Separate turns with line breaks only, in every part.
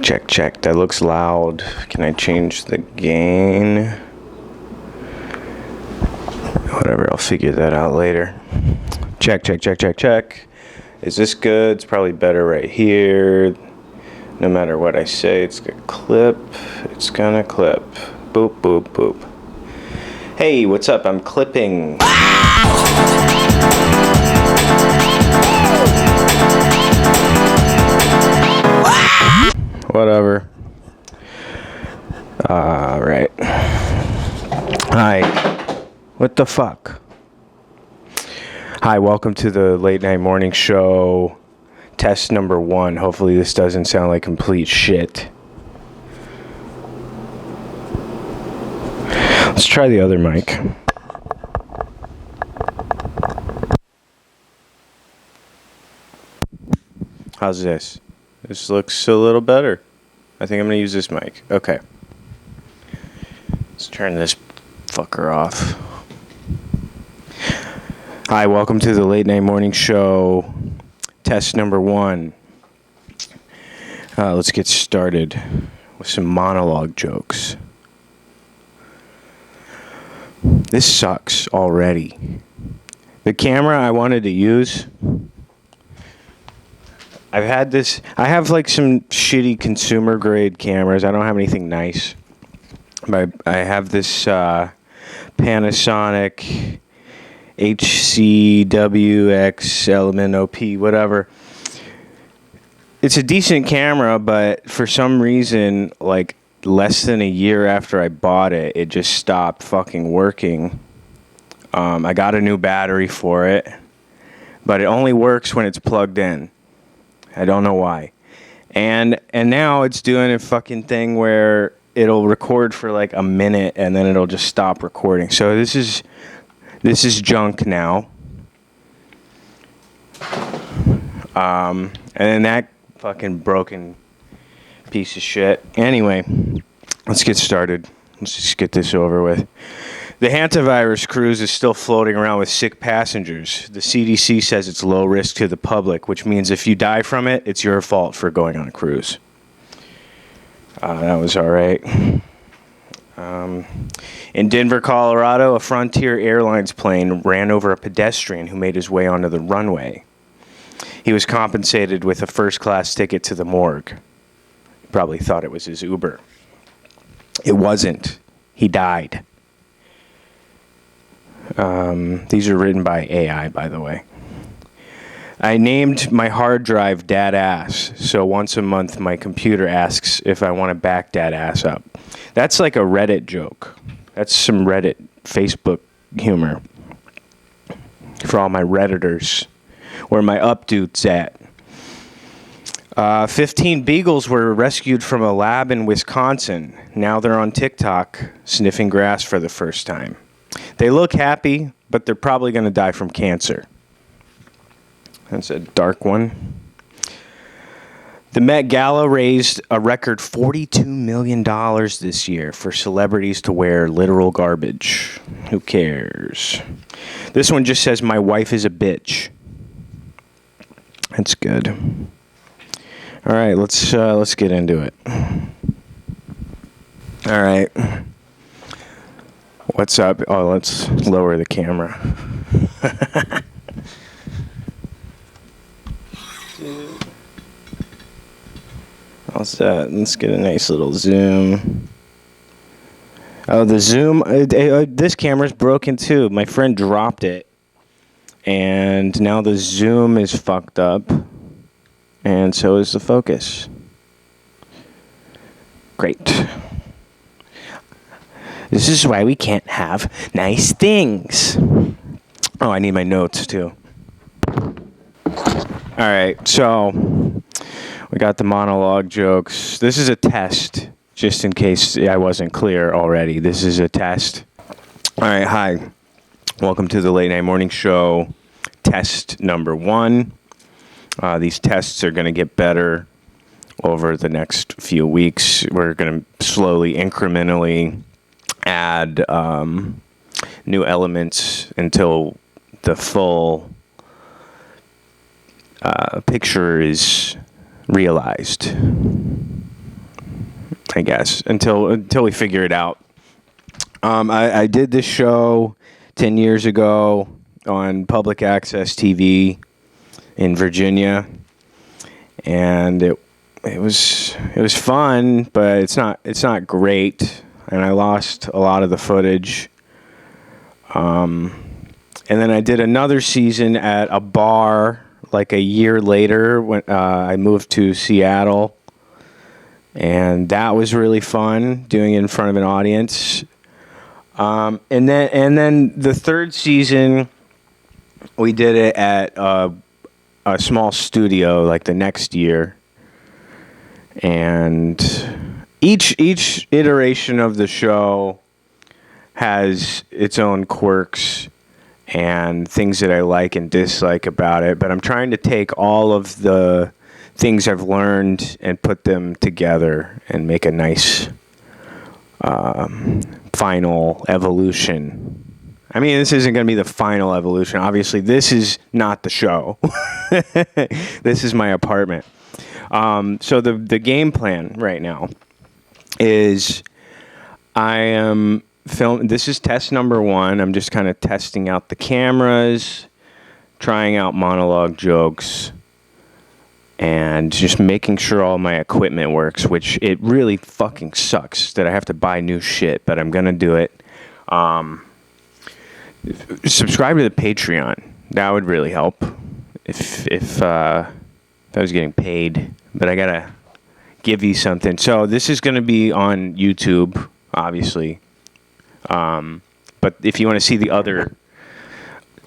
check, check. That looks loud. Can I change the gain? Whatever, I'll figure that out later. Check, check, check, check, check. Is this good? It's probably better right here. No matter what I say, it's gonna clip. It's gonna clip. Boop, boop, boop. Hey, what's up? I'm clipping. Whatever. Right. Hi. What the fuck? Hi, welcome to the late night morning show. Test number 1. Hopefully this doesn't sound like complete shit. Let's try the other mic. How's this? This looks a little better. I think I'm going to use this mic. Okay. Let's turn this fucker off. Hi, welcome to the late night morning show. Test number 1. Let's get started with some monologue jokes. This sucks already. The camera I wanted to use, I have like some shitty consumer grade cameras. I don't have anything nice. But I have this Panasonic HCWX LNMS, whatever. It's a decent camera, but for some reason, like less than a year after I bought it, it just stopped fucking working. I got a new battery for it, but it only works when it's plugged in. I don't know why. And now it's doing a fucking thing where it'll record for like a minute and then it'll just stop recording. So this is junk now. And then that fucking broken piece of shit. Anyway, let's get started. Let's just get this over with. The hantavirus cruise is still floating around with sick passengers. The CDC says it's low risk to the public, which means if you die from it, it's your fault for going on a cruise. That was all right. In Denver, Colorado, a Frontier Airlines plane ran over a pedestrian who made his way onto the runway. He was compensated with a first-class ticket to the morgue. He probably thought it was his Uber. It wasn't. He died. These are written by AI, by the way. I named my hard drive Dad Ass, so once a month my computer asks if I want to back Dad Ass up. That's like a Reddit joke. That's some Reddit, Facebook humor. For all my Redditors. Where my updudes at. 15 beagles were rescued from a lab in Wisconsin. Now they're on TikTok sniffing grass for the first time. They look happy, but they're probably going to die from cancer. That's a dark one. The Met Gala raised a record $42 million this year for celebrities to wear literal garbage. Who cares? This one just says, my wife is a bitch. That's good. All right, let's get into it. All right. What's up? Oh, let's lower the camera. How's that? Let's get a nice little zoom. Oh, the zoom. This camera's broken too. My friend dropped it. And now the zoom is fucked up. And so is the focus. Great. This is why we can't have nice things. Oh, I need my notes too. All right, so we got the monologue jokes. This is a test, just in case I wasn't clear already. This is a test. All right, hi. Welcome to the late night morning show. Test number 1. These tests are going to get better over the next few weeks. We're going to slowly, incrementally add new elements until the full picture is realized. I guess, until we figure it out. I did this show 10 years ago on public access TV in Virginia, and it was fun, but it's not great, and I lost a lot of the footage. And then I did another season at a bar like a year later when I moved to Seattle, and that was really fun doing it in front of an audience. And then the third season, we did it at a small studio like the next year. And each iteration of the show has its own quirks and things that I like and dislike about it. But I'm trying to take all of the things I've learned and put them together and make a nice final evolution. I mean, this isn't going to be the final evolution. Obviously, this is not the show. This is my apartment. So the game plan right now is I am filming. This is test number 1. I'm just kind of testing out the cameras, trying out monologue jokes, and just making sure all my equipment works, which it really fucking sucks that I have to buy new shit, but I'm going to do it. Subscribe to the Patreon. That would really help if I was getting paid, but I got to give you something. So this is going to be on YouTube, obviously. But if you want to see the other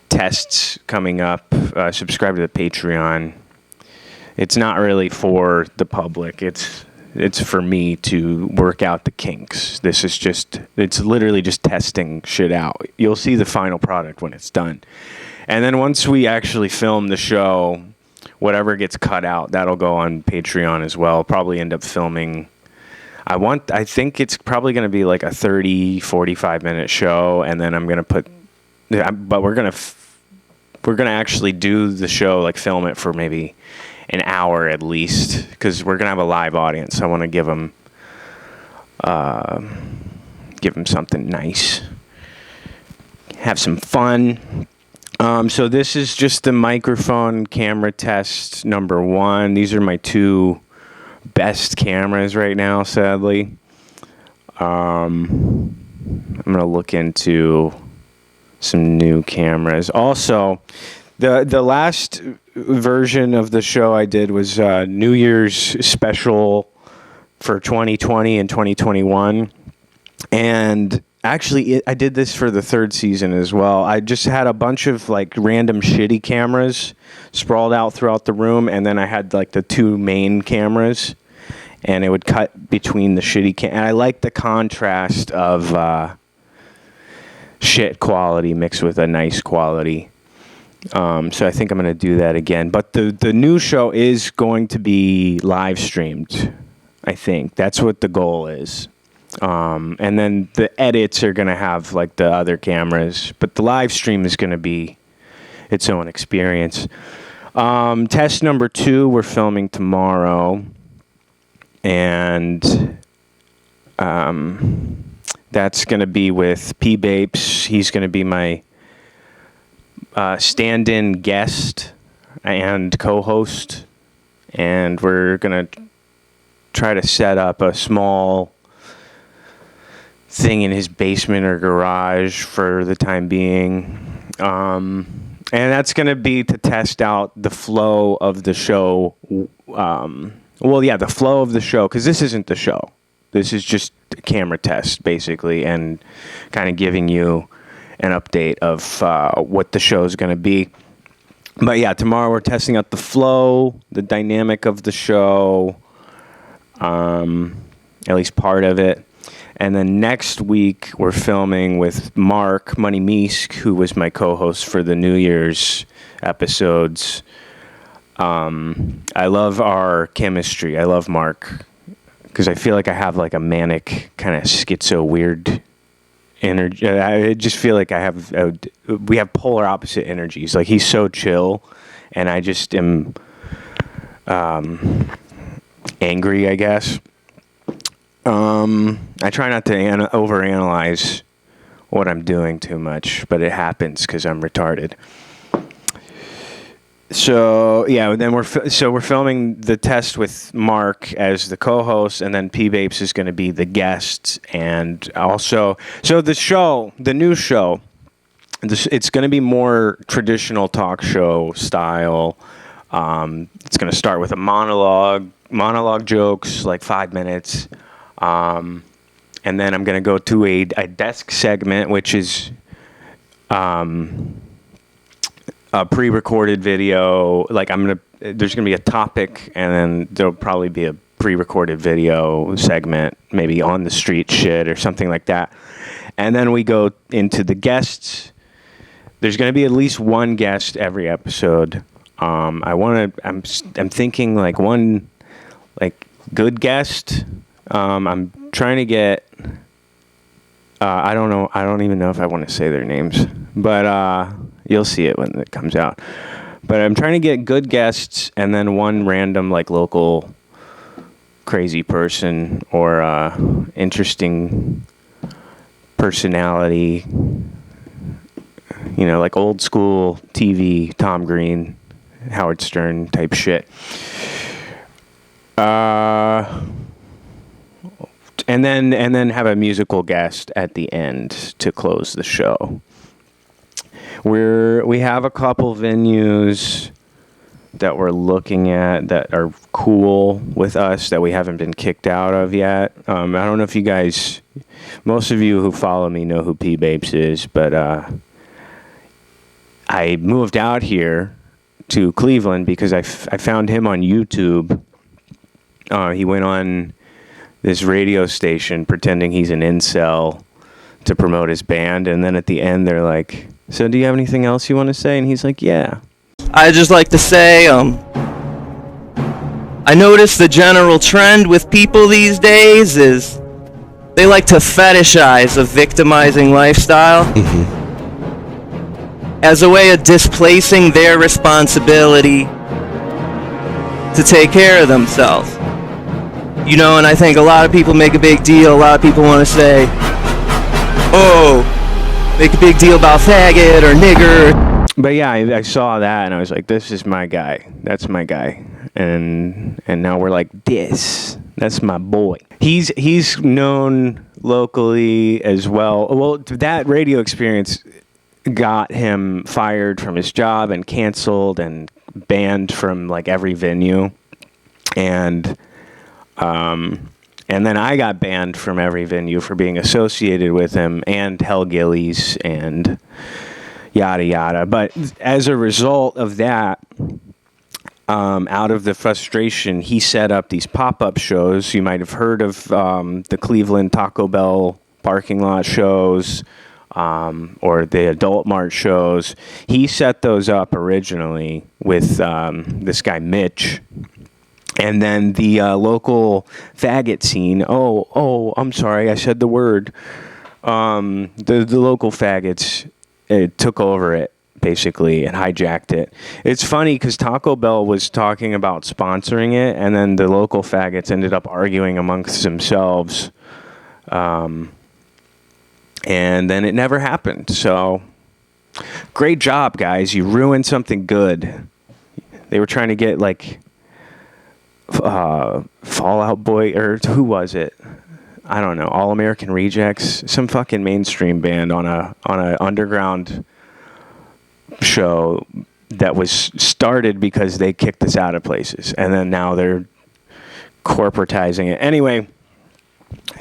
tests coming up, subscribe to the Patreon. It's not really for the public. It's for me to work out the kinks. It's literally just testing shit out. You'll see the final product when it's done. And then once we actually film the show, whatever gets cut out, that'll go on Patreon as well. Probably end up filming. I think it's probably going to be like a 30, 45 minute show. And then I'm going to but we're going to actually do the show, like film it for maybe an hour at least, because we're gonna have a live audience. I want to give them something nice, have some fun. So this is just the microphone camera test number 1. These are my 2 best cameras right now, sadly. I'm gonna look into some new cameras. Also, the last version of the show I did was New Year's special for 2020 and 2021. And actually, I did this for the 3rd season as well. I just had a bunch of like random shitty cameras sprawled out throughout the room. And then I had like the 2 main cameras. And it would cut between the shitty and I like the contrast of shit quality mixed with a nice quality. So I think I'm going to do that again. But the new show is going to be live streamed, I think. That's what the goal is. And then the edits are going to have like the other cameras. But the live stream is going to be its own experience. Test number 2, we're filming tomorrow. And that's going to be with P. Bapes. He's going to be my stand-in guest and co-host, and we're gonna try to set up a small thing in his basement or garage for the time being, and that's gonna be to test out the flow of the show. The flow of the show, because this isn't the show. This is just a camera test, basically, and kind of giving you an update of what the show is going to be. But yeah, tomorrow we're testing out the flow, the dynamic of the show, at least part of it. And then next week we're filming with Mark Money Meesk, who was my co-host for the New Year's episodes. I love our chemistry. I love Mark because I feel like I have like a manic kind of schizo weird energy. I just feel like we have polar opposite energies. Like he's so chill, and I just am angry, I guess. I try not to overanalyze what I'm doing too much, but it happens because I'm retarded. So yeah, then we're filming the test with Mark as the co-host, and then P-Bapes is going to be the guest, and also the new show, it's going to be more traditional talk show style. It's going to start with a monologue jokes, like 5 minutes, and then I'm going to go to a desk segment, which is a pre-recorded video. Like there's gonna be a topic, and then there'll probably be a pre-recorded video segment, maybe on the street shit or something like that. And then we go into the guests. There's gonna be at least one guest every episode. I'm thinking like one like good guest. I'm trying to get. I don't know. I don't even know if I want to say their names, but you'll see it when it comes out. But I'm trying to get good guests, and then one random like local crazy person or interesting personality. You know, like old school TV, Tom Green, Howard Stern type shit. And then have a musical guest at the end to close the show. We have a couple venues that we're looking at that are cool with us that we haven't been kicked out of yet. I don't know if you guys, most of you who follow me know who P-Bapes is, but I moved out here to Cleveland because I found him on YouTube. He went on this radio station pretending he's an incel to promote his band, and then at the end they're like, so do you have anything else you want to say? And he's like, yeah.
I just like to say, I notice the general trend with people these days is they like to fetishize a victimizing lifestyle as a way of displacing their responsibility to take care of themselves. You know, and I think a lot of people make a big deal. A lot of people want to say, oh, make a big deal about faggot or nigger.
But yeah, I saw that and I was like, this is my guy. That's my guy. And now we're like, that's my boy. He's known locally as well. Well, that radio experience got him fired from his job and canceled and banned from like every venue. And then I got banned from every venue for being associated with him, and Hell Gillies and yada yada. But as a result of that, out of the frustration, he set up these pop-up shows. You might have heard of the Cleveland Taco Bell parking lot shows, or the Adult Mart shows. He set those up originally with this guy Mitch. And then the local faggot scene. Oh, I'm sorry, I said the word. The local faggots took over it, basically, and hijacked it. It's funny because Taco Bell was talking about sponsoring it, and then the local faggots ended up arguing amongst themselves. And then it never happened. So, great job, guys. You ruined something good. They were trying to get, like, Fallout Boy, or who was it? I don't know. All American Rejects, some fucking mainstream band on a underground show that was started because they kicked us out of places, and then now they're corporatizing it. Anyway,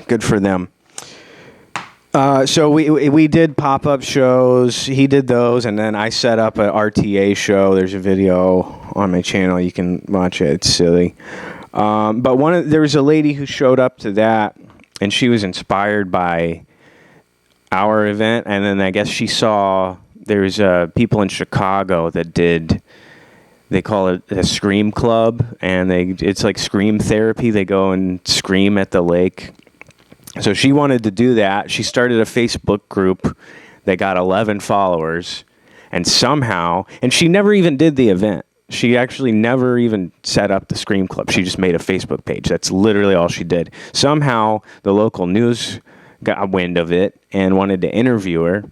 good for them. So we did pop-up shows. He did those, and then I set up an RTA show. There's a video on my channel. You can watch it. It's silly. But there was a lady who showed up to that, and she was inspired by our event. And then I guess she saw there's people in Chicago that they call it a scream club, and it's like scream therapy. They go and scream at the lake. So she wanted to do that. She started a Facebook group that got 11 followers, and she never even did the event. She actually never even set up the Scream Club. She just made a Facebook page. That's literally all she did. Somehow, the local news got wind of it and wanted to interview her,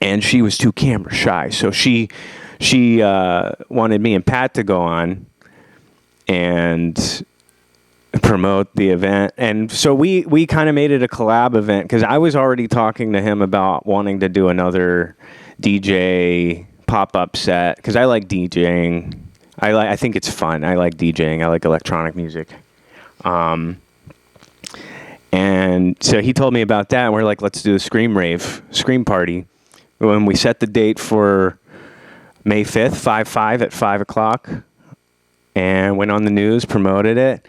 and she was too camera shy. So she wanted me and Pat to go on and promote the event. And so we kind of made it a collab event, because I was already talking to him about wanting to do another DJ pop-up set, because I like DJing. I think it's fun. I like DJing. I like electronic music. And so he told me about that, and we're like, let's do a Scream party. When we set the date for May 5th, 5/5 at 5 o'clock, and went on the news, promoted it.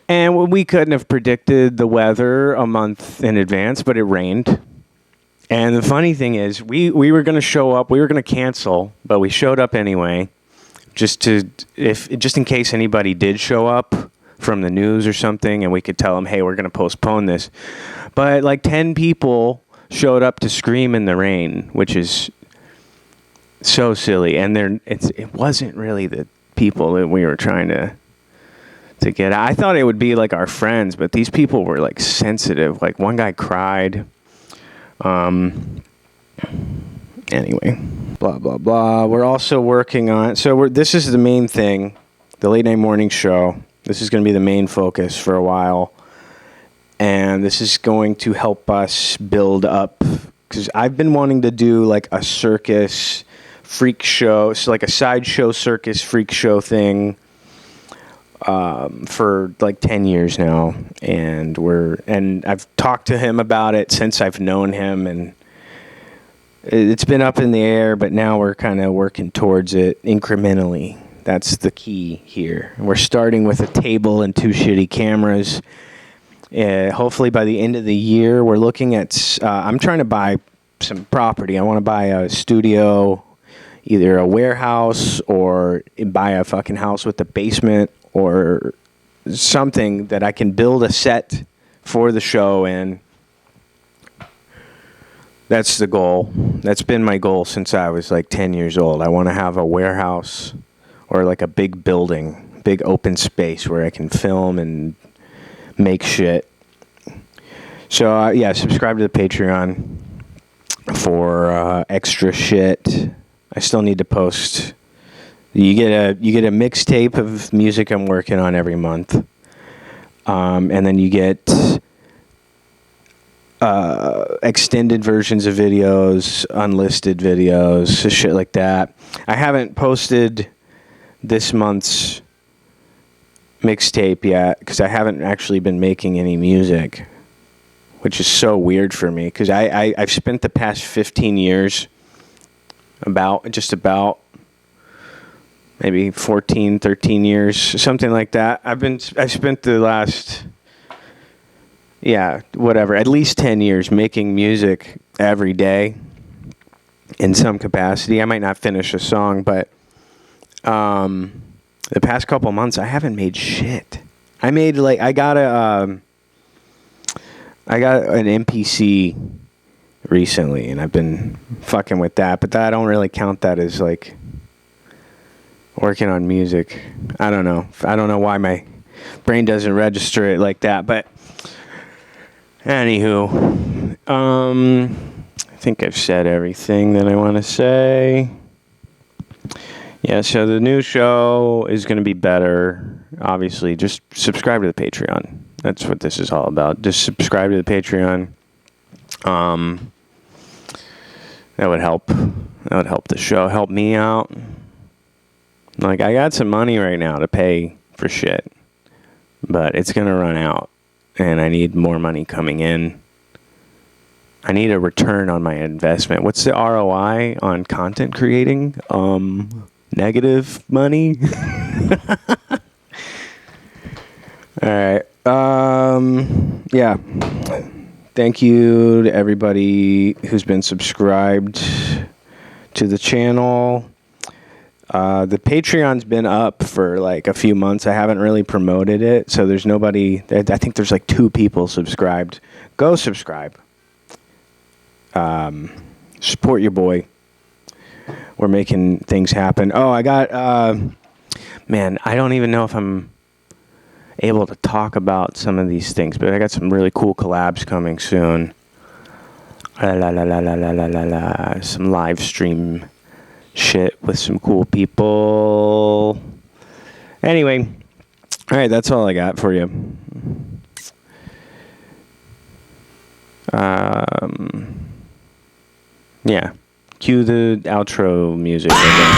And we couldn't have predicted the weather a month in advance, but it rained. And the funny thing is, we were going to show up. We were going to cancel, but we showed up anyway, just in case anybody did show up from the news or something, and we could tell them, hey, we're going to postpone this. But like 10 people showed up to Scream in the rain, which is so silly. And it wasn't really the people that we were trying to get. I thought it would be like our friends, but these people were like sensitive. Like one guy cried. Anyway, blah blah blah. We're also working on. So this is the main thing, the late night morning show. This is going to be the main focus for a while, and this is going to help us build up. Because I've been wanting to do like a circus freak show, so like a sideshow circus freak show thing. For like 10 years now, and I've talked to him about it since I've known him, and it's been up in the air, but now we're kind of working towards it incrementally. That's the key here. We're starting with a table and 2 shitty cameras. Hopefully by the end of the year, we're looking at, I'm trying to buy some property. I want to buy a studio, either a warehouse, or buy a fucking house with a basement, or something that I can build a set for the show in. That's the goal. That's been my goal since I was like 10 years old. I want to have a warehouse or like a big building, big open space where I can film and make shit. So yeah, subscribe to the Patreon for extra shit. I still need to post. You get a mixtape of music I'm working on every month, and then you get extended versions of videos, unlisted videos, shit like that. I haven't posted this month's mixtape yet because I haven't actually been making any music, which is so weird for me because I've spent the past 15 years about maybe 14, 13 years, something like that. I've spent the last, at least 10 years making music every day in some capacity. I might not finish a song, but the past couple months I haven't made shit. I got an MPC recently, and I've been fucking with that, but I don't really count that as like working on music. I don't know why my brain doesn't register it like that, but anywho, I think I've said everything that I want to say. Yeah, so the new show is going to be better. Obviously, just subscribe to the Patreon. That's what this is all about. Just subscribe to the Patreon. That would help. That would help the show. Help me out. Like, I got some money right now to pay for shit, but it's going to run out, and I need more money coming in. I need a return on my investment. What's the ROI on content creating? Negative money? All right. Yeah. Thank you to everybody who's been subscribed to the channel. The Patreon's been up for like a few months. I haven't really promoted it, so there's nobody. I think there's like 2 people subscribed. Go subscribe. Support your boy. we're making things happen. Oh, I got, man, I don't even know if I'm able to talk about some of these things, but I got some really cool collabs coming soon. Some live stream shit with some cool people. Anyway, all right, that's all I got for you. Yeah. Cue the outro music again.